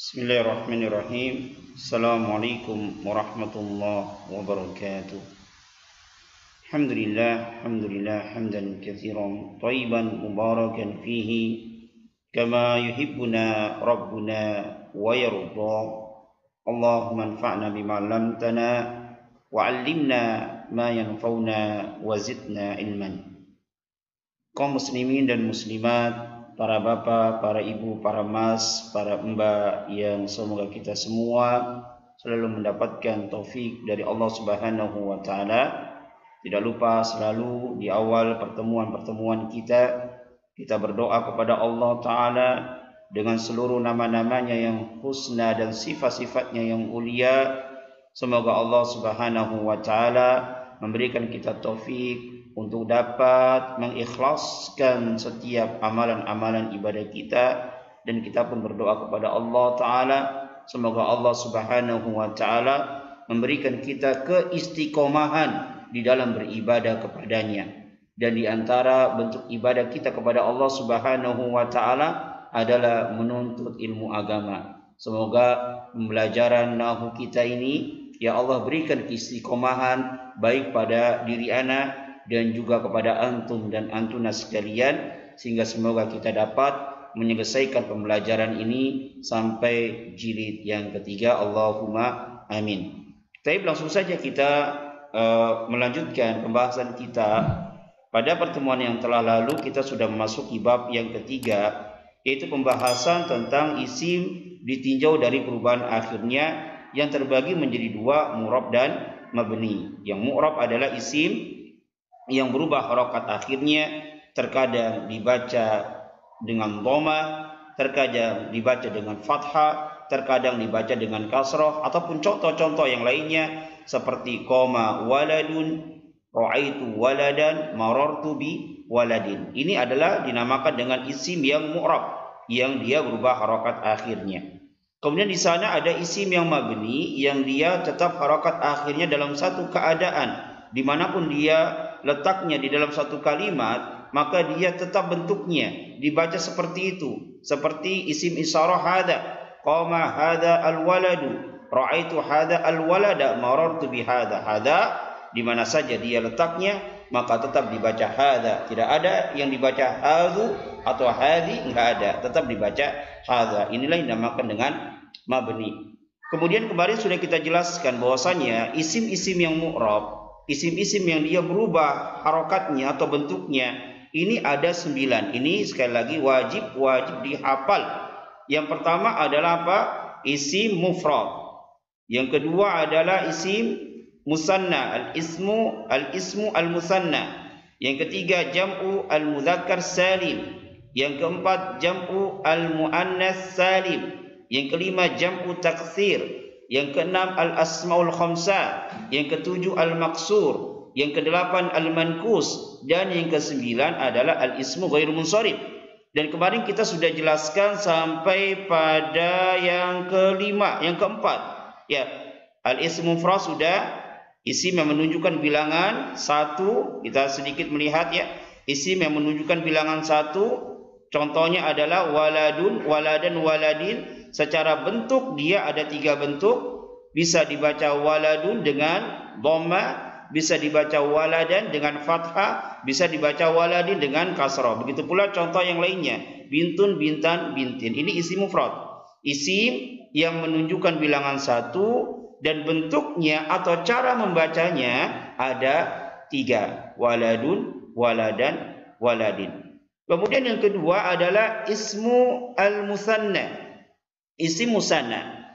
Bismillahirrahmanirrahim. Assalamualaikum warahmatullahi wabarakatuh. Alhamdulillah hamdan katsiran thayyiban mubarakan fihi kama yuhibbuna rabbuna wa yarda. Allahumma anfa'na bima 'allamtana wa 'allimna ma yanfa'una wa zidna ilman. Kaum muslimin dan muslimat, para bapak, para ibu, para mas, para mbak, yang semoga kita semua selalu mendapatkan taufik dari Allah Subhanahu wa taala. Tidak lupa selalu di awal pertemuan-pertemuan kita berdoa kepada Allah taala dengan seluruh nama-namanya yang husna dan sifat-sifatnya yang mulia. Semoga Allah Subhanahu wa taala memberikan kita taufik untuk dapat mengikhlaskan setiap amalan-amalan ibadah kita, dan kita pun berdoa kepada Allah taala semoga Allah Subhanahu wa taala memberikan kita keistiqomahan di dalam beribadah kepadanya. Dan di antara bentuk ibadah kita kepada Allah Subhanahu wa taala adalah menuntut ilmu agama. Semoga pembelajaran nahu kita ini ya Allah berikan keistiqomahan baik pada diri ana dan juga kepada antum dan antuna sekalian, sehingga semoga kita dapat menyelesaikan pembelajaran ini sampai jilid yang ketiga. Allahumma amin. Tapi langsung saja kita melanjutkan pembahasan kita. Pada pertemuan yang telah lalu kita sudah memasuki bab yang ketiga, yaitu pembahasan tentang isim ditinjau dari perubahan akhirnya yang terbagi menjadi dua, mu'rab dan mabni. Yang mu'rab adalah isim yang berubah harokat akhirnya, terkadang dibaca dengan dhamma, terkadang dibaca dengan fathah, terkadang dibaca dengan kasrah, ataupun contoh-contoh yang lainnya seperti qama waladun, ra'aitu waladan, marartu bi waladin. Ini adalah dinamakan dengan isim yang mu'rab, yang dia berubah harokat akhirnya. Kemudian di sana ada isim yang mabni, yang dia tetap harokat akhirnya dalam satu keadaan, dimanapun dia letaknya di dalam satu kalimat, maka dia tetap bentuknya dibaca seperti itu. Seperti isim isyarah hada, qama hada alwaladu, ra'aitu hada alwalada, marartu bihada. Hada di mana saja dia letaknya maka tetap dibaca hada. Tidak ada yang dibaca hadu atau hadi, enggak ada, tetap dibaca hada. Inilah yang dinamakan dengan mabni. Kemudian kemarin sudah kita jelaskan bahwasanya isim-isim yang mu'rab, isim-isim yang dia berubah harokatnya atau bentuknya, ini ada 9. Ini sekali lagi wajib dihafal. Yang pertama adalah apa? Isim mufrad. Yang kedua adalah isim musanna, al-ismu al-musanna. Yang ketiga jam'u al-mudzakkar salim. Yang keempat jam'u al-muannas salim. Yang kelima jam'u taksir. Yang keenam al-asmaul khamsah, yang ketujuh al-maksur, yang kedelapan al-mankus, dan yang kesembilan adalah al-ismu ghairu munsharif. Dan kemarin kita sudah jelaskan sampai pada yang kelima, yang keempat. Ya, al-ismu mufrad sudah, isim yang menunjukkan bilangan satu. Kita sedikit melihat ya, isim yang menunjukkan bilangan satu. Contohnya adalah waladun, waladan, waladin. Secara bentuk dia ada 3 bentuk. Bisa dibaca waladun dengan dhamma, bisa dibaca waladan dengan fathah, bisa dibaca waladin dengan kasrah. Begitu pula contoh yang lainnya, bintun, bintan, bintin. Ini isim mufrad, isim yang menunjukkan bilangan satu, dan bentuknya atau cara membacanya ada 3, waladun, waladan, waladin. Kemudian yang kedua adalah ismu al-musanna. Isim musanna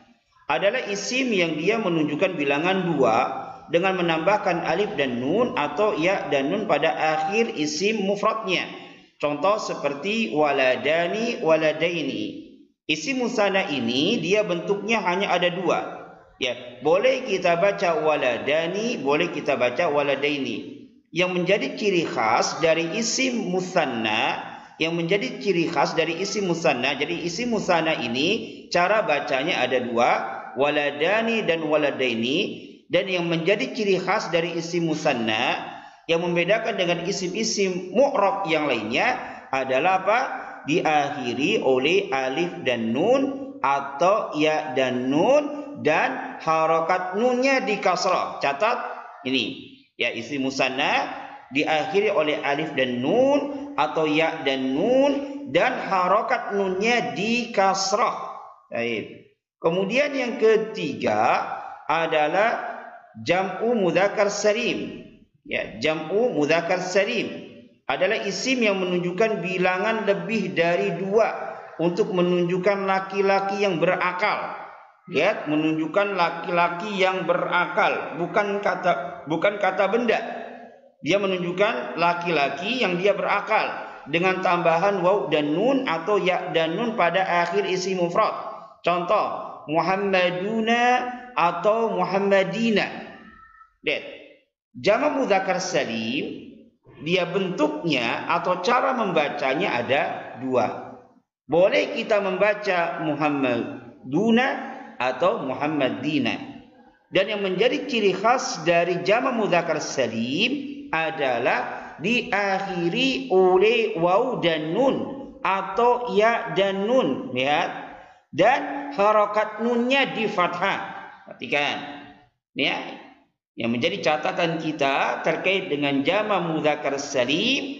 adalah isim yang dia menunjukkan bilangan 2 dengan menambahkan alif dan nun atau ya dan nun pada akhir isim mufradnya. Contoh seperti waladani, waladaini. Isim musanna ini dia bentuknya hanya ada 2. Ya, boleh kita baca waladani, boleh kita baca waladaini. Yang menjadi ciri khas dari isim musanna, jadi isim musanna ini cara bacanya ada 2, waladani dan waladaini. Dan yang menjadi ciri khas dari isim musanna yang membedakan dengan isim-isim mu'rab yang lainnya adalah apa? Diakhiri oleh alif dan nun atau ya dan nun dan harokat nunnya di kasrah. Catat ini, ya isim musanna diakhiri oleh alif dan nun atau ya dan nun dan harokat nunnya di kasrah. Baik. Kemudian yang ketiga adalah jam'u mudzakkar salim. Ya, jam'u mudzakkar salim adalah isim yang menunjukkan bilangan lebih dari 2 untuk menunjukkan laki-laki yang berakal. Lihat, menunjukkan laki-laki yang berakal, bukan kata benda. Dia menunjukkan laki-laki yang dia berakal dengan tambahan waw dan nun atau ya dan nun pada akhir isim mufrad. Contoh, Muhammaduna atau Muhammadina. Lihat, jamak mudzakkar salim, dia bentuknya atau cara membacanya ada 2. Boleh kita membaca Muhammaduna atau Muhammadina. Dan yang menjadi ciri khas dari jamak mudzakkar salim adalah diakhiri oleh waw dan nun atau ya dan nun. Lihat, dan harokat nunnya di fathah. Perhatikan, ya. Yang menjadi catatan kita terkait dengan jamak mudzakkar salim.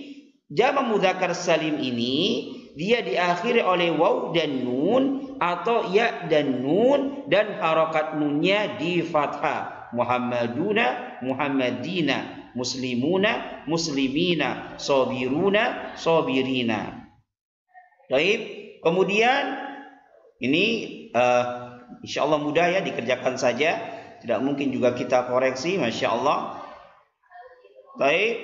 Jamak mudzakkar salim ini dia diakhiri oleh waw dan nun atau ya dan nun dan harokat nunnya di fathah. Muhammaduna, Muhammadina, muslimuna, muslimina, sabiruna, sabirina. Baik. Kemudian ini insyaallah mudah ya, dikerjakan saja. Tidak mungkin juga kita koreksi, Masya Allah. Baik,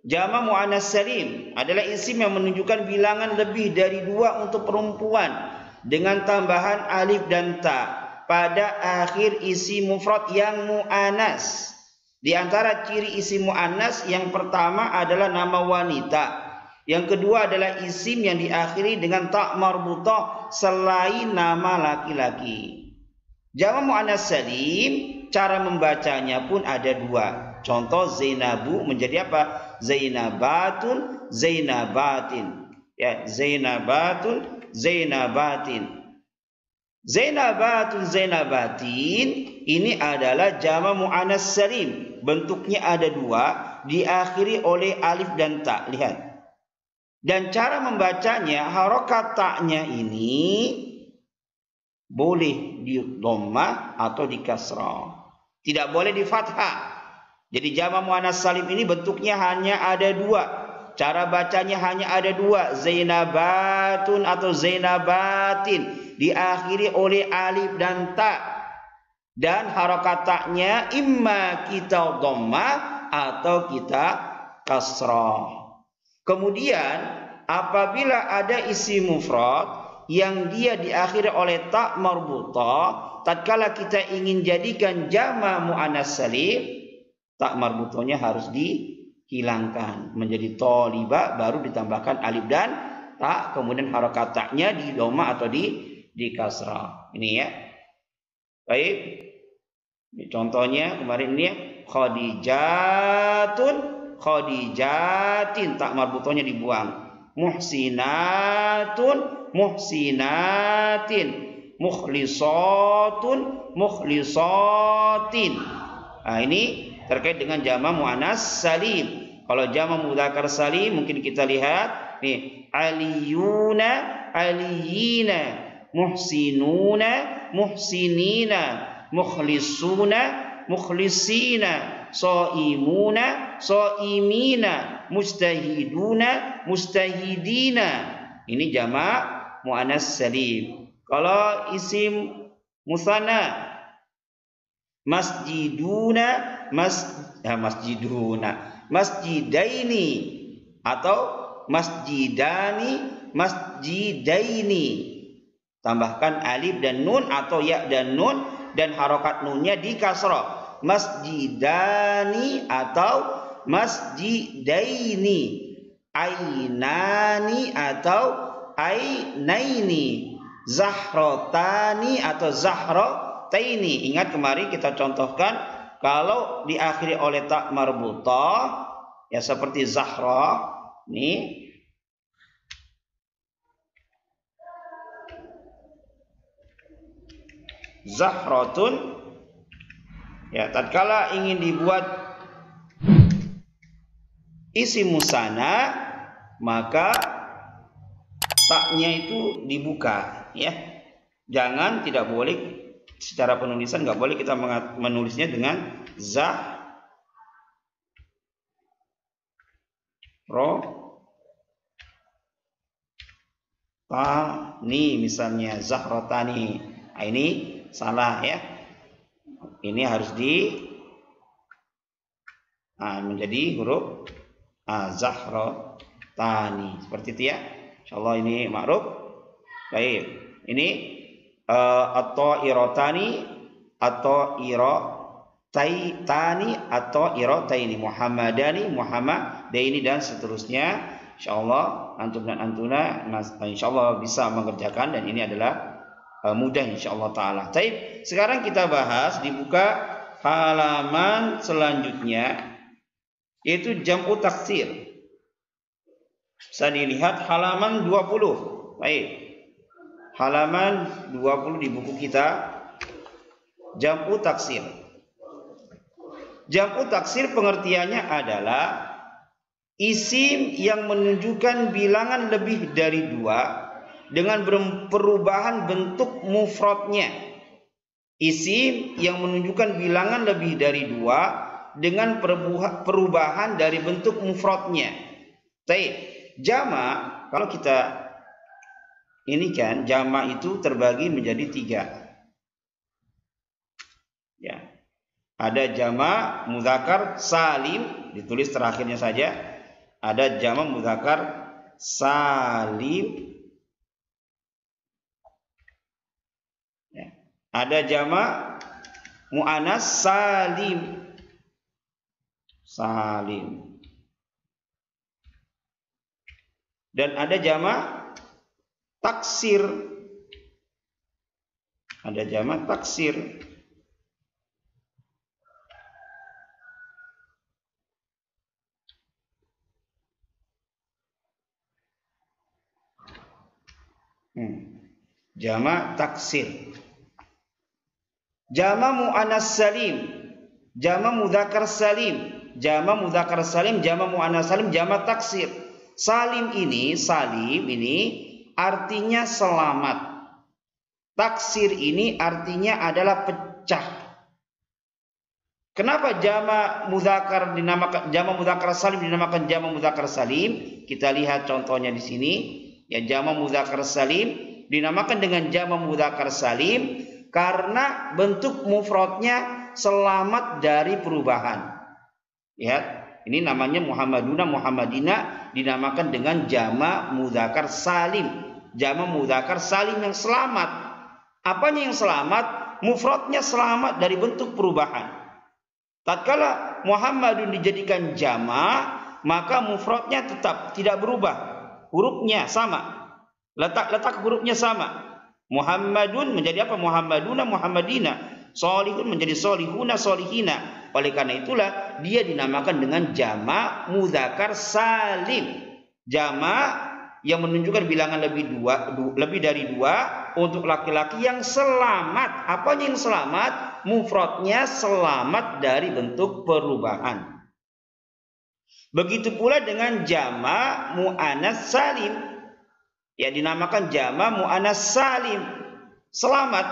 jamak muannas salim adalah isim yang menunjukkan bilangan lebih dari 2 untuk perempuan dengan tambahan alif dan ta pada akhir isim mufrad yang muannas. Di antara ciri isim muannas, yang pertama adalah nama wanita, yang kedua adalah isim yang diakhiri dengan ta marbutah selain nama laki-laki. Jamak muannas salim cara membacanya pun ada 2. Contoh, Zainabu menjadi apa? Zainabatun, Zainabatin. Ya, Zainabatun, Zainabatin. Zainabatun, Zainabatin ini adalah jamak muannas salim. Bentuknya ada 2, diakhiri oleh alif dan ta. Lihat. Dan cara membacanya, harokat ta-nya ini boleh di dhammah atau di kasrah. Tidak boleh di fathah. Jadi jamak muannas salim ini bentuknya hanya ada 2. Cara bacanya hanya ada 2. Zainabatun atau Zainabatin. Diakhiri oleh alif dan ta. Dan harokat ta-nya imma kita dhammah atau kita kasrah. Kemudian apabila ada isim mufrad yang dia diakhiri oleh ta marbutah, tatkala kita ingin jadikan jamak muannas salim, ta marbutahnya harus dihilangkan menjadi toliba, baru ditambahkan alif dan ta, kemudian harokat ta-nya di dhammah atau di kasrah. Ini ya. Baik. Ini contohnya kemarin ini ya, Khadijatun, Khadijatin, ta marbutahnya dibuang. Muhsinatun, muhsinatin, mukhlisatun, mukhlisatin. Nah, ini terkait dengan jamak muannas salim. Kalau jamak mudzakkar salim mungkin kita lihat nih, aliyuna, aliyina, muhsinuna, muhsinina, mukhlisuna, mukhlisina, shaimuna, shaimina, mujtahiduna, mujtahidina. Ini jamak muannas salim. Kalau isim musanna, masjiduna, masjiduna, masjidaini atau masjidani, masjidaini. Tambahkan alif dan nun atau ya dan nun dan harokat nunnya di kasrah. Masjidani atau masjidaini. Ainani atau ainaini. Zahrotani atau zahrotaini. Ingat kemarin kita contohkan kalau diakhiri oleh ta marbutah ya seperti zahra nih. zahratun. Ya, tatkala ingin dibuat isim musanna, maka taknya itu dibuka, ya. Jangan, tidak boleh secara penulisan, nggak boleh kita menulisnya dengan tani misalnya, zahrotani. Nah, ini salah, ya. Ini harus menjadi huruf zahrotani, seperti itu, ya. Insyaallah ini ma'ruf. Baik, ini atau irotani, atau irotaitani, atau irotaini, Muhammadani, Muhammadaini, dan seterusnya. Insyaallah antum dan antuna insyaallah bisa mengerjakan, dan ini adalah mudah insyaallah taala. Baik, sekarang kita bahas, dibuka halaman selanjutnya, yaitu jam'u taksir. Bisa dilihat halaman 20. Baik, halaman 20 di buku kita, jam'u taksir. Jam'u taksir pengertiannya adalah isim yang menunjukkan bilangan lebih dari 2 dengan perubahan bentuk mufradnya. Isim yang menunjukkan bilangan lebih dari 2 dengan perubahan dari bentuk mufradnya. Baik, jama', kalau kita ini kan jama' itu terbagi menjadi 3. Ya. Ada jama' mudzakkar salim, ditulis terakhirnya saja. Ada jama' mudzakkar salim. Ya. Ada jama' muannas salim. Dan ada jama' taksir. Ada jama' taksir. Jama' taksir. Jama' muannas salim, jama' mudzakkar salim, jama' mudzakkar salim, jama' muannas salim, jama' taksir. Salim ini artinya selamat. Taksir ini artinya adalah pecah. Kenapa jama' mudzakkar dinamakan jama' mudzakkar salim dinamakan jama' mudzakkar salim? Kita lihat contohnya di sini. Ya, jama' mudzakkar salim dinamakan dengan jama' mudzakkar salim karena bentuk mufradnya selamat dari perubahan. Lihat, ini namanya Muhammaduna, Muhammadina, dinamakan dengan jama' mudzakkar salim. Jama' mudzakkar salim yang selamat. Apanya yang selamat? Mufradnya selamat dari bentuk perubahan. Tatkala Muhammadun dijadikan jama', maka mufradnya tetap tidak berubah. Hurufnya sama. Letak hurufnya sama. Muhammadun menjadi apa? Muhammaduna, Muhammadina. Solihun menjadi solihuna, solihina. Oleh karena itulah dia dinamakan dengan jama' mudzakkar salim. Jama' yang menunjukkan bilangan lebih dari 2 untuk laki-laki yang selamat. Apanya yang selamat? Mufradnya selamat dari bentuk perubahan. Begitu pula dengan jama' muannas salim. Ya, dinamakan jama' muannas salim. Selamat.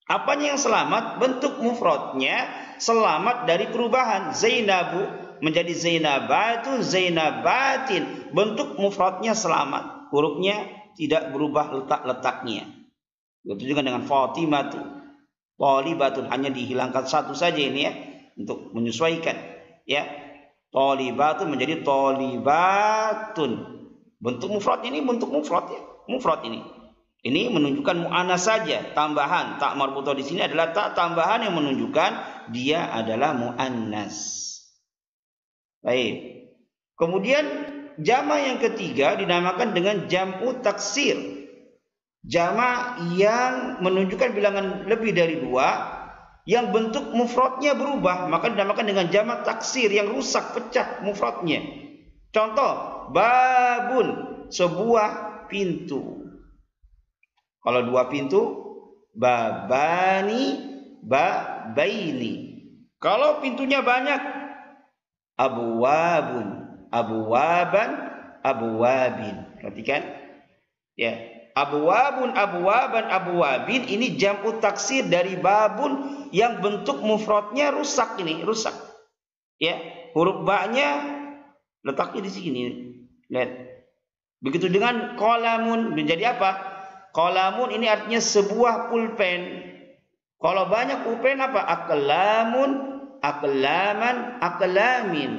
Apanya yang selamat? Bentuk mufradnya selamat dari perubahan. Zainabu menjadi Zainabatun, Zainabatin. Bentuk mufradnya selamat. Hurufnya tidak berubah letak-letaknya. Begitu juga dengan Fatimatu, Thalibatun, hanya dihilangkan satu saja ini, ya, untuk menyesuaikan. Ya, Thalibatun menjadi Thalibatun. Bentuk mufrad ini bentuk mufrad, ya. Mufrad ini menunjukkan muannas saja, tambahan. Tak marbutah di sini adalah tak tambahan yang menunjukkan dia adalah muannas. Baik. Kemudian jama' yang ketiga dinamakan dengan jam'u taksir. Jama' yang menunjukkan bilangan lebih dari 2 yang bentuk mufradnya berubah, maka dinamakan dengan jama' taksir yang rusak, pecah mufradnya. Contoh, babun, sebuah pintu. Kalau 2 pintu babani, babaini. Kalau pintunya banyak, abwabun, abwaban, abwabin. Perhatikan, ya. Abwabun, abwaban, abwabin ini jam'u taksir dari babun yang bentuk mufradnya rusak ini, rusak. Ya, huruf ba-nya letaknya di sini. Lihat. Begitu dengan qalamun menjadi apa? Qalamun ini artinya sebuah pulpen. Kalau banyak pulpen apa? Aqlamun, aqlaman, aqlamin.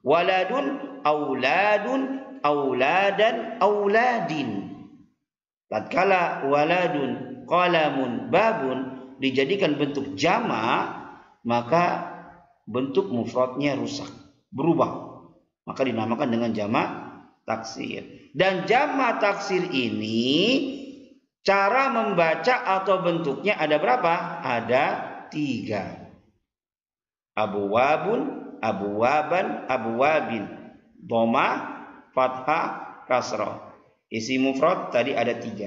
Waladun, auladun, auladan, auladin. Tatkala waladun, qalamun, babun dijadikan bentuk jama', maka bentuk mufradnya rusak, berubah. Maka dinamakan dengan jama' taksir. Dan jama' taksir ini cara membaca atau bentuknya ada berapa? Ada 3. Abwabun, abwaban, abwabin. Dhamma, fathah, kasrah. Isi mufrad tadi ada 3.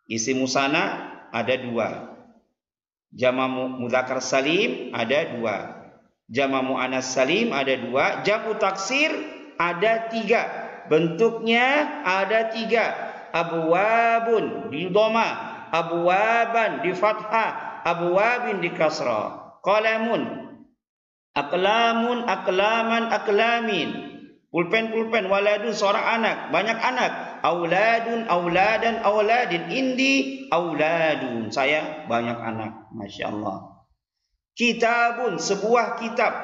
Isi musana ada 2. Jama' mudzakkar salim ada 2. Jama' muannas salim ada 2. Jam'u taksir ada 3. Bentuknya ada 3. Abwabun di dhamma, abwaban di fathah, abwabin di kasrah. Qalamun, aqlamun, aqlaman, aqlamin. Pulpen-pulpen, waladun seorang anak, banyak anak. Auladun, auladan, auladin. Indi, auladun. Saya banyak anak. Masya Allah. Kitabun, sebuah kitab.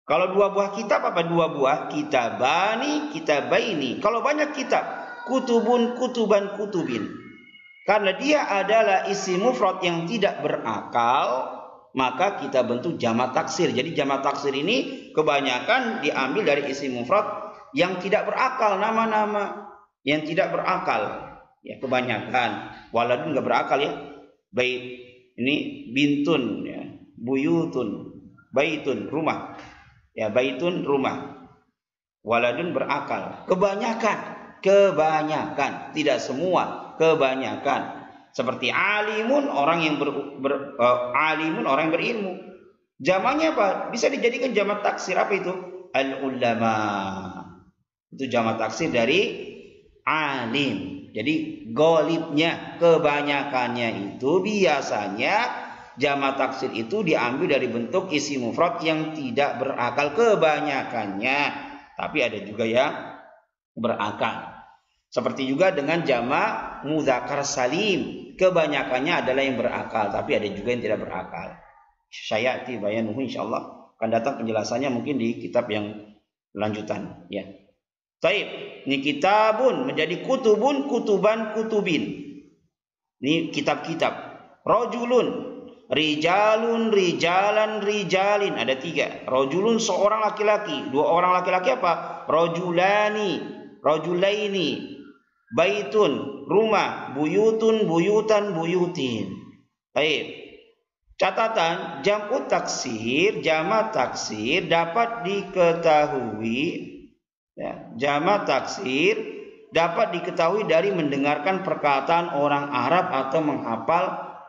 Kalau 2 buah kitab apa 2 buah? Kitabani, kitabaini. Kalau banyak kitab, kutubun, kutuban, kutubin. Karena dia adalah isi mufrad yang tidak berakal, maka kita bentuk jama' taksir. Jadi jama' taksir ini kebanyakan diambil dari isi mufrad yang tidak berakal, nama-nama yang tidak berakal. Ya, kebanyakan. Waladun enggak berakal ya. Bait ini bintun ya, buyutun, baitun rumah. Ya, baitun rumah. Waladun berakal. Kebanyakan, tidak semua, kebanyakan. Seperti alimun, orang yang alimun, orang yang berilmu. Jamaknya apa? Bisa dijadikan jamak taksir. Apa itu? Al-ulama. Itu jamak taksir dari alim. Jadi golibnya, kebanyakannya itu biasanya jamak taksir itu diambil dari bentuk isi mufrad yang tidak berakal, kebanyakannya. Tapi ada juga yang berakal. Seperti juga dengan jama' mudzakkar salim, kebanyakannya adalah yang berakal, tapi ada juga yang tidak berakal. Sayati bayanuhu, insyaallah akan datang penjelasannya mungkin di kitab yang lanjutan ya. Baik, ini kitabun menjadi kutubun, kutuban, kutubin. Ini kitab-kitab. Rajulun, rijalun, rijalan, rijalin, ada 3. Rajulun seorang laki-laki, 2 orang laki-laki apa? Rajulani, rajulaini. Baitun, rumah. Buyutun, buyutan, buyutin. Baik. Catatan, jam'u taksir, jama' taksir dapat diketahui ya, jama' taksir dapat diketahui dari mendengarkan perkataan orang Arab atau menghafal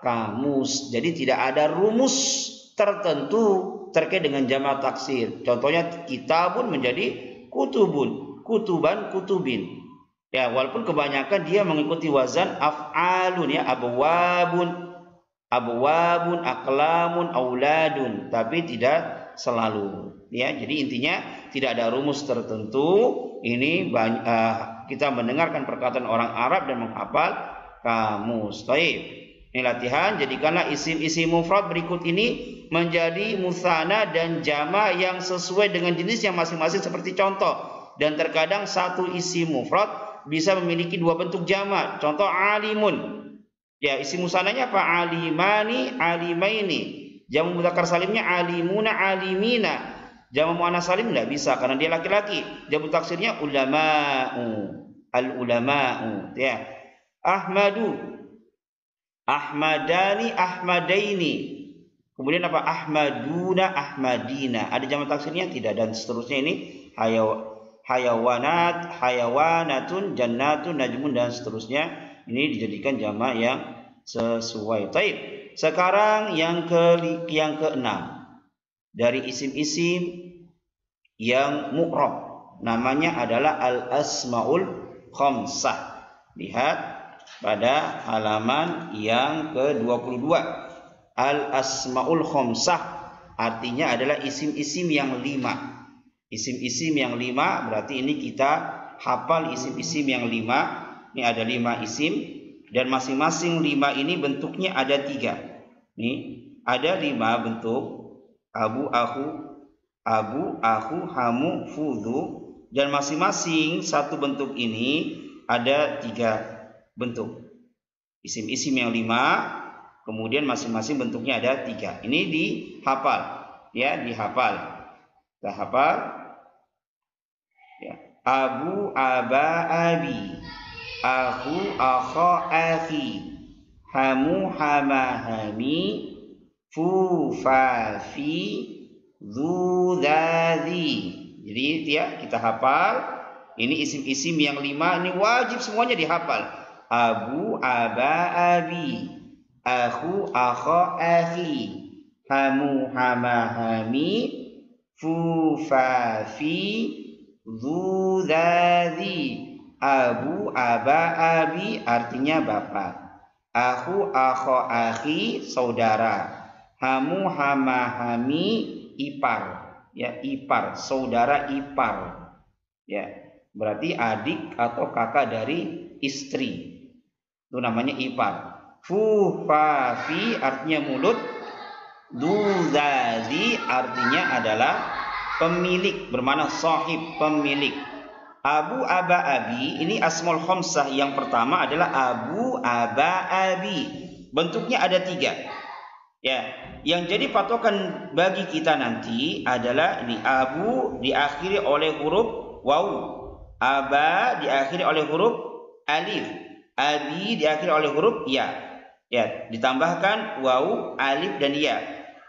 kamus. Jadi tidak ada rumus tertentu terkait dengan jama' taksir. Contohnya kitabun menjadi kutubun, kutuban, kutubin. Ya, walaupun kebanyakan dia mengikuti wazan af'alun ya, abwabun, abwabun, aqlamun, auladun, tapi tidak selalu. Ya, jadi intinya tidak ada rumus tertentu. Ini kita mendengarkan perkataan orang Arab dan menghafal kamus. Baik. Ini latihan. Jadikanlah isim-isim mufrad berikut ini menjadi musanna dan jama' yang sesuai dengan jenisnya masing-masing seperti contoh. Dan terkadang satu isim mufrad bisa memiliki 2 bentuk jama'. Contoh alimun. Ya, isim musannanya apa? Alimani, alimaini. Jamu mudzakkar salimnya alimuna, alimina. Jamu muannas salim enggak bisa karena dia laki-laki. Jamu taksirnya ulama'u, al-ulama'u. Ya. Ahmadu, ahmadani, ahmadaini. Kemudian apa? Ahmaduna, ahmadina. Ada jamu taksirnya tidak, dan seterusnya. Ini hayawanat, hayawanatun, jannatun, najmun, dan seterusnya. Ini dijadikan jama' yang sesuai. Taib. Sekarang yang keenam dari isim-isim yang mu'rab, namanya adalah al-asmaul khamsah. Lihat pada halaman yang ke-22. Al-asmaul khamsah artinya adalah isim-isim yang 5. Isim-isim yang 5 berarti ini kita hafal isim-isim yang 5. Ini ada 5 isim dan masing-masing 5 ini bentuknya ada 3. Nih, ada 5 bentuk: abu, aku, hamu, fudu, dan masing-masing satu bentuk ini ada 3 bentuk. Isim-isim yang 5, kemudian masing-masing bentuknya ada 3. Ini dihafal, ya, dihafal. Kita hafal. Ya. Abu, aba, abi, aku, akha, akhi, hamu, hama, hami, fu, fa, fi, dzu, dzadzi. Jadi ya, kita hafal. Ini isim-isim yang 5, ini wajib semuanya dihafal. Abu, aba, abi, aku, akha, akhi, hamu, hama, hami, fu, fa, fi, dzu, dzadzi. Abu, aba, abi artinya bapak. Aku, akha, akhi saudara. Hamu, hama, hami ipar. Ya, ipar, saudara ipar. Ya, berarti adik atau kakak dari istri. Itu namanya ipar. Fu, fa, fi artinya mulut. Dzu, dzadzi artinya adalah pemilik, bermakna sahib, pemilik. Abu, aba, abi ini asmaul khamsah. Yang pertama adalah abu, aba, abi. Bentuknya ada 3. Ya, yang jadi patokan bagi kita nanti adalah ini: abu diakhiri oleh huruf waw, aba diakhiri oleh huruf alif, abi diakhiri oleh huruf ya. Ya, ditambahkan waw, alif dan ya.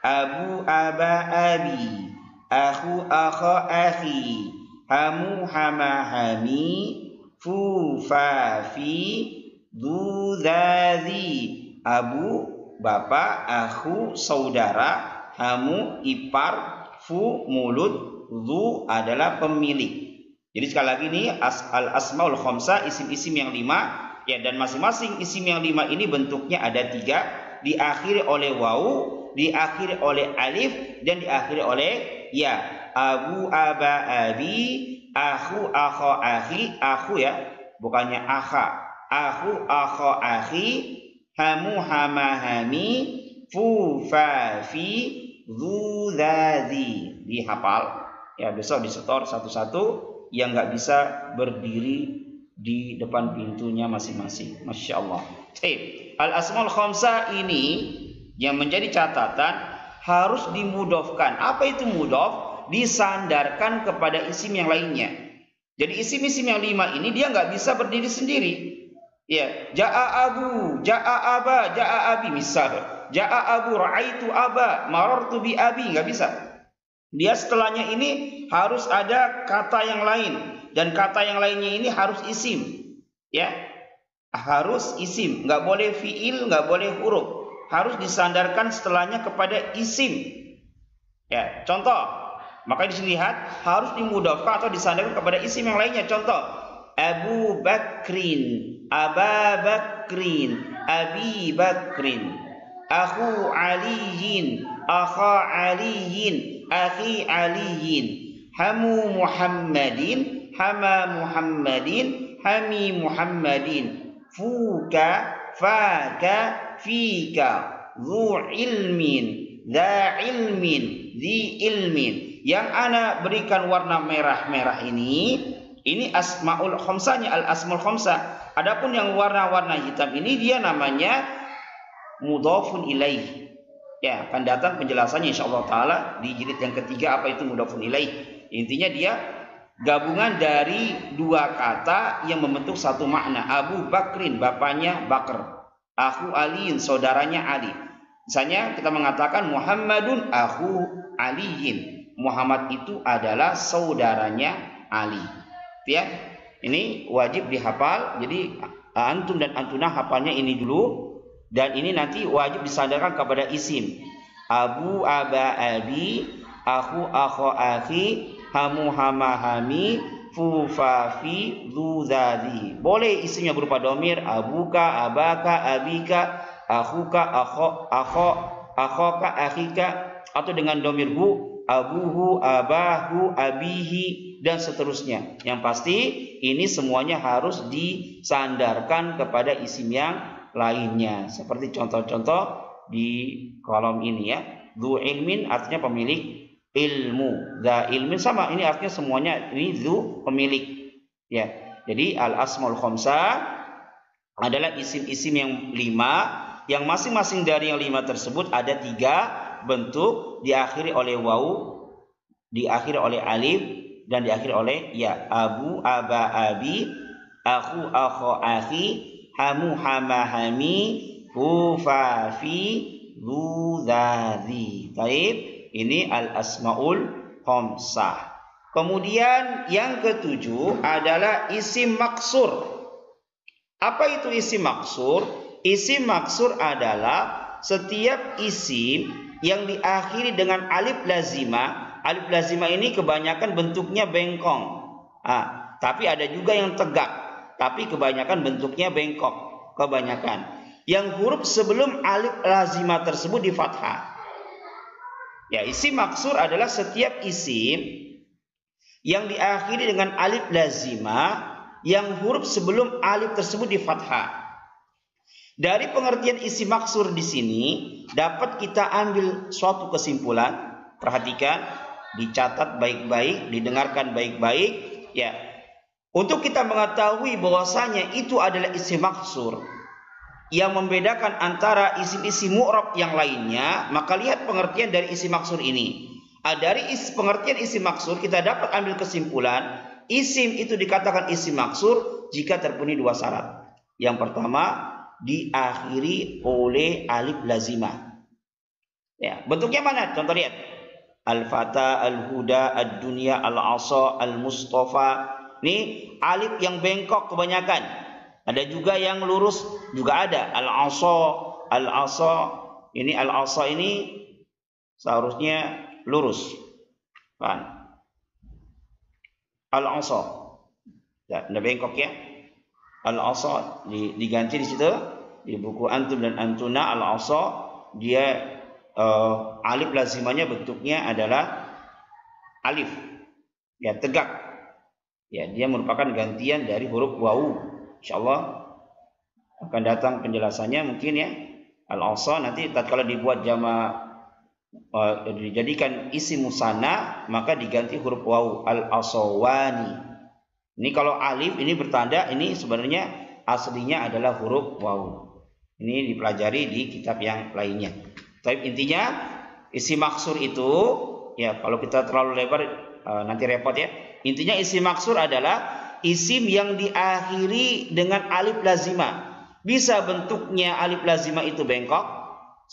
Abu, aba, abi, aku, akha, akhi, hamu, hama, hami, fu, fa, fi, dzu, dzadzi. Abu bapak, aku saudara, hamu ipar, fu mulut, dzu adalah pemilik. Jadi sekali lagi ini al-asmaul khamsah, isim-isim yang 5, ya, dan masing-masing isim yang 5 ini bentuknya ada 3, diakhiri oleh waw, diakhiri oleh alif, dan diakhiri oleh ya. Abu, aba, abi, aku, akha, akhi, aku ya, bukannya akha. Aku, akha, akhi, hamu, hama, hami, fu, fa, fi, dzu, dzadzi. Dihafal. Ya, besok disetor satu-satu yang nggak bisa berdiri di depan pintunya masing-masing. Masya Allah. Al-asmaul khamsah ini yang menjadi catatan harus dimudofkan. Apa itu mudof? Disandarkan kepada isim yang lainnya. Jadi isim-isim yang 5 ini dia nggak bisa berdiri sendiri. Ya, ja'a abu, ja'a aba, ja'a abi, misal. Ja'a abu, ra'aitu aba, marartu bi abi, nggak bisa. Dia setelahnya ini harus ada kata yang lain, dan kata yang lainnya ini harus isim. Ya, harus isim, nggak boleh fiil, nggak boleh huruf. Harus disandarkan setelahnya kepada isim. Ya, contoh. Maka di sini lihat harus dimudofkan atau disandarkan kepada isim yang lainnya. Contoh, Abu Bakrin, Aba Bakrin, Abi Bakrin, Aku Aliyin, Akha Aliyin, Akhi Aliyin, Hamu Muhammadin, Hama Muhammadin, Hami Muhammadin, Fuka, Faka, Fika, Zu ilmin, Za ilmin, Zi ilmin. Yang ana berikan warna merah-merah ini asmaul khamsahnya, al-asmaul khamsah. Adapun yang warna-warna hitam ini dia namanya mudhafun ilaih. Ya, akan datang penjelasannya insyaallah taala di jilid yang ketiga apa itu mudhafun ilaih. Intinya dia gabungan dari 2 kata yang membentuk satu makna. Abu Bakrin, bapaknya Bakr. Aku Aliin, saudaranya Ali. Misalnya kita mengatakan Muhammadun aku Aliin. Muhammad itu adalah saudaranya Ali. Ya, ini wajib dihafal. Jadi antum dan antuna hafalnya ini dulu. Dan ini nanti wajib disandarkan kepada isim. Abu, aba, abi, aku, akho, akhi, hamu, hama, hami, fu, fa, fi, dhu, dhadi. Boleh isimnya berupa domir, abuka, abaka, abika, akhuka, akhoka, akhika, atau dengan domir hu, abuhu, abahu, abihi, dan seterusnya. Yang pasti ini semuanya harus disandarkan kepada isim yang lainnya. Seperti contoh-contoh di kolom ini ya. Dzu ilmin artinya pemilik ilmu. Dza ilmin sama, ini artinya semuanya ini dzu pemilik. Ya. Jadi al asmaul khamsah adalah isim-isim yang 5, yang masing-masing dari yang 5 tersebut ada 3 bentuk, diakhiri oleh waw, diakhiri oleh alif, dan diakhiri oleh ya. Abu, aba, abi, aku, akho, akhi, hamu, hama, hami, fu, fa, fi, dzu, dzadzi. Baik, ini al asmaul khamsah. Kemudian yang ketujuh adalah isim maksur. Apa itu isim maksur? Isim maksur adalah setiap isim yang diakhiri dengan alif lazimah. Alif lazimah ini kebanyakan bentuknya bengkong. Tapi ada juga yang tegak, tapi kebanyakan bentuknya bengkok. Kebanyakan yang huruf sebelum alif lazimah tersebut di fathah. Ya, isim maksur adalah setiap isim yang diakhiri dengan alif lazimah yang huruf sebelum alif tersebut di fathah. Dari pengertian isim maksur di sini dapat kita ambil suatu kesimpulan. Perhatikan, dicatat baik-baik, didengarkan baik-baik ya. Untuk kita mengetahui bahwasanya itu adalah isim maksur yang membedakan antara isim-isim mu'rab yang lainnya, maka lihat pengertian dari isim maksur ini. Dari pengertian isim maksur kita dapat ambil kesimpulan, isim itu dikatakan isim maksur jika terpenuhi 2 syarat. Yang pertama, diakhiri oleh alif lazimah. Ya, bentuknya mana? Contoh lihat. Al-Fata, Al-Huda, Ad-Dunya, Al-Asa, Al-Mustafa. Ini alif yang bengkok kebanyakan. Ada juga yang lurus, juga ada. Al-Asa, Al-Asa. Ini Al-Asa ini seharusnya lurus. Kan? Al-Asa. Ya, ada bengkok ya. Al-Asa diganti di situ di buku antum dan antuna. Al-Asa dia alif lazimanya bentuknya adalah alif. Ya, tegak. Ya, dia merupakan gantian dari huruf wawu. Insyaallah akan datang penjelasannya mungkin ya. Al-Asa nanti tatkala dibuat jama dijadikan isim musanna maka diganti huruf wawu, al-asawani. Ini kalau alif ini bertanda ini sebenarnya aslinya adalah huruf wawu. Ini dipelajari di kitab yang lainnya. Tapi intinya isim maksur itu ya, kalau kita terlalu lebar nanti repot ya. Intinya isim maksur adalah isim yang diakhiri dengan alif lazimah. Bisa bentuknya alif lazimah itu bengkok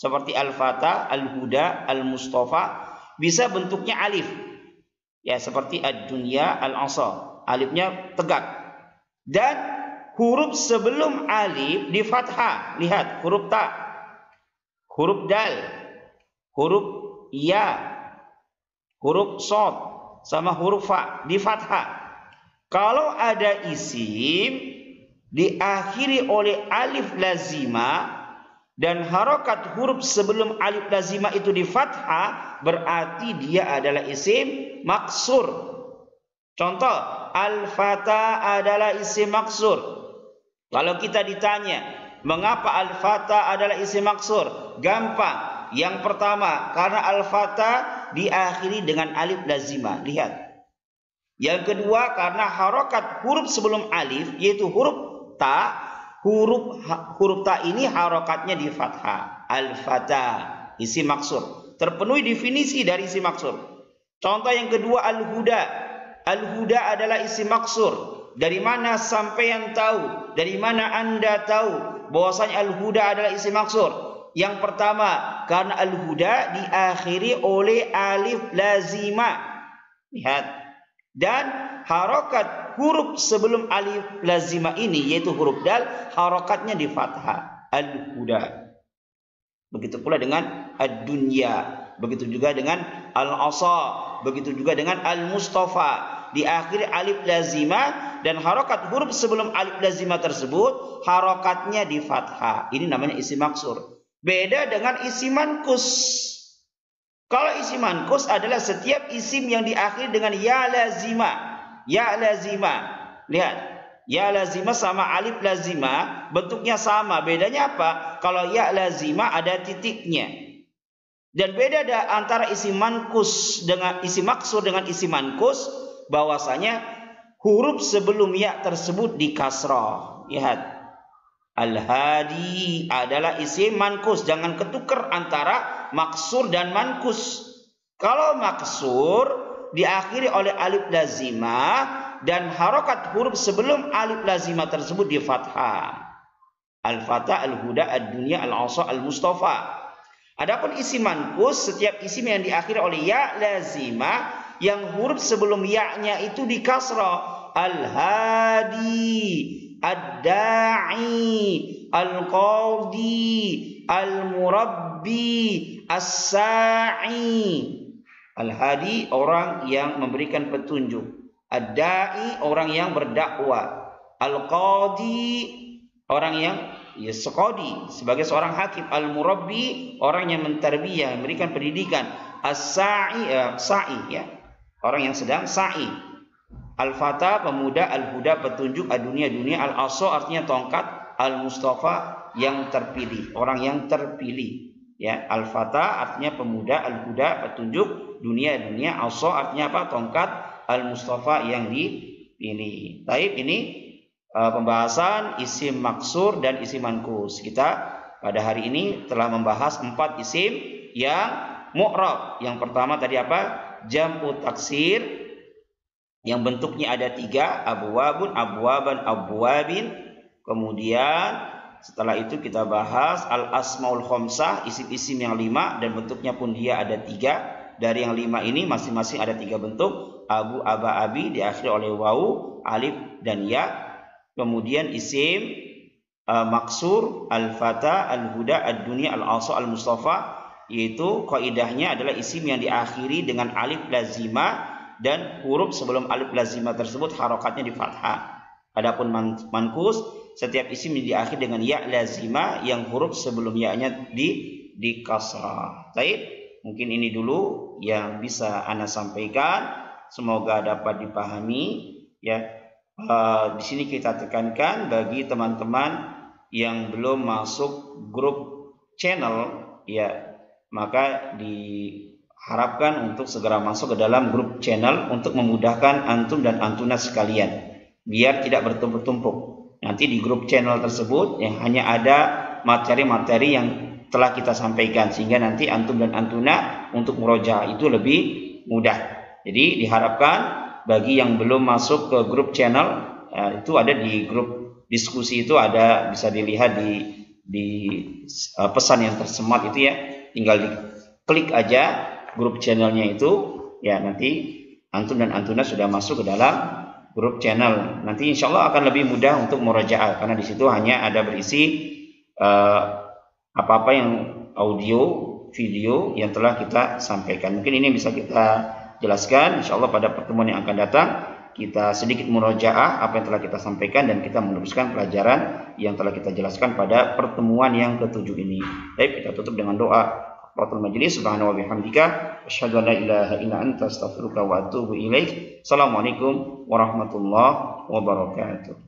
seperti Al-Fata, Al-Huda, Al-Mustafa. Bisa bentuknya alif. Ya, seperti Ad-Dunya, Al-Asa. Alifnya tegak. Dan huruf sebelum alif di fathah. Lihat, huruf ta, huruf dal, huruf ya, huruf shad, sama huruf fa di fathah. Kalau ada isim diakhiri oleh alif lazimah dan harokat huruf sebelum alif lazimah itu di fathah, berarti dia adalah isim maksur. Contoh, Al-Fata adalah isim maksur. Kalau kita ditanya, mengapa Al-Fata adalah isim maksur? Gampang. Yang pertama, karena Al-Fata diakhiri dengan alif lazimah. Lihat. Yang kedua, karena harokat huruf sebelum alif, yaitu huruf ta, huruf ta ini harokatnya di fathah. Al-Fata, isim maksur. Terpenuhi definisi dari isim maksur. Contoh yang kedua, Al-Huda. Al-Huda adalah isim maksur. Dari mana sampean tahu? Dari mana anda tahu bahwasanya Al-Huda adalah isim maksur? Yang pertama, karena Al-Huda diakhiri oleh alif lazimah. Lihat. Dan harokat huruf sebelum alif lazimah ini, yaitu huruf dal, harokatnya di fathah. Al-Huda. Begitu pula dengan ad-dunya. Begitu juga dengan al-asa. Begitu juga dengan al-mustafa. Diakhiri alif lazimah dan harokat huruf sebelum alif lazimah tersebut harokatnya di fathah. Ini namanya isim maksur. Beda dengan isim mankus. Kalau isim mankus adalah setiap isim yang diakhiri dengan ya lazimah. Ya lazimah. Lihat. Ya lazimah sama alif lazimah bentuknya sama. Bedanya apa? Kalau ya lazimah ada titiknya. Dan beda antara isim mankus dengan isim maksur dengan isim mankus, bahwasanya huruf sebelum ya tersebut di kasrah. Lihat. Al-hadi adalah isim mankus. Jangan ketukar antara maksur dan mankus. Kalau maksur diakhiri oleh alif lazimah dan harokat huruf sebelum alif lazimah tersebut di fathah. Al-fatah, al-huda, ad-dunya, al-asa, al-mustafa. Adapun isim mankus, setiap isim yang diakhiri oleh ya lazimah yang huruf sebelum ya-nya itu di kasrah. Al-hadi, ad-da'i, al-qadi, al-murabbi, as-sa'i. Al-hadi orang yang memberikan petunjuk. Ad-da'i orang yang berdakwah. Al-qadi orang yang seqadi sebagai seorang hakim. Al-murabbi orang yang mentarbiyah, memberikan pendidikan. As-sa'i sa'i ya. Orang yang sedang sa'i. Al-fata pemuda, al-huda petunjuk, ad-dunya dunia, al-asa artinya tongkat, al-mustafa yang terpilih, orang yang terpilih. Ya, al-fata artinya pemuda, al-huda petunjuk, dunia dunia, asa artinya apa? Tongkat, al-mustafa yang dipilih. Taib, ini pembahasan isim maksur dan isim mankus. Kita pada hari ini telah membahas 4 isim yang mu'rab. Yang pertama tadi apa? Jam'u taksir yang bentuknya ada 3, abwabun, abwaban, abwabin. Kemudian setelah itu kita bahas al-asmaul khamsah, isim-isim yang 5 dan bentuknya pun dia ada 3. Dari yang 5 ini masing-masing ada 3 bentuk. Abu, aba, abi diakhiri oleh wawu, alif dan ya. Kemudian isim maksur, al-fata, al-huda, ad-dunya, al-asa, al-mustafa, yaitu kaidahnya adalah isim yang diakhiri dengan alif lazimah dan huruf sebelum alif lazimah tersebut harokatnya di fathah. Adapun mankus, setiap isim yang diakhiri dengan ya lazimah yang huruf sebelum ya-nya di kasrah. Baik. Mungkin ini dulu yang bisa Ana sampaikan. Semoga dapat dipahami. Ya, di sini kita tekankan bagi teman-teman yang belum masuk grup channel, ya, maka diharapkan untuk segera masuk ke dalam grup channel untuk memudahkan antum dan antuna sekalian, biar tidak bertumpuk-tumpuk. Nanti di grup channel tersebut yang hanya ada materi-materi yang telah kita sampaikan, sehingga nanti antum dan antuna untuk murojaah itu lebih mudah. Jadi diharapkan bagi yang belum masuk ke grup channel, itu ada di grup diskusi, itu ada, bisa dilihat di pesan yang tersemat itu ya, tinggal diklik aja grup channelnya itu, ya nanti antum dan antuna sudah masuk ke dalam grup channel. Nanti insya Allah akan lebih mudah untuk murojaah, karena di situ hanya ada berisi apa-apa yang audio, video yang telah kita sampaikan. Mungkin ini bisa kita jelaskan. Insya Allah pada pertemuan yang akan datang kita sedikit murojaah apa yang telah kita sampaikan dan kita meneruskan pelajaran yang telah kita jelaskan pada pertemuan yang ke-7 ini. Baik, kita tutup dengan doa kafaratul majelis. Subhanahu wa bihamdika asyhadu an la ilaha illa anta astaghfiruka wa atubu ilaik. Assalamualaikum warahmatullahi wabarakatuh.